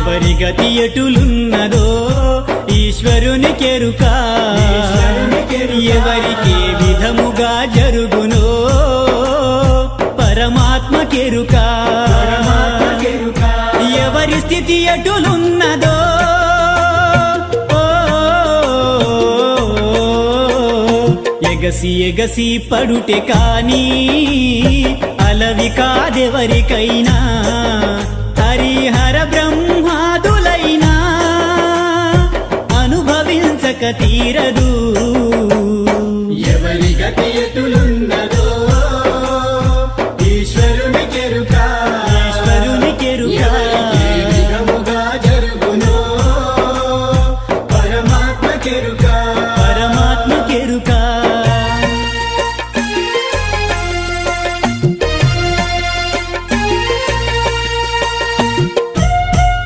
ఎవరి గతి ఎటులున్నదో ఈశ్వరుని కెరుక ఎవరికి విధముగా జరుగునో పరమాత్మ కెరుక ఎవరి స్థితి ఎటులున్నదో ఎగసి ఎగసి పడుటే కాని అలవి కాదెవరికైనా హరిహర బ్రహ్మాదులైనా అనుభవించక తీరదు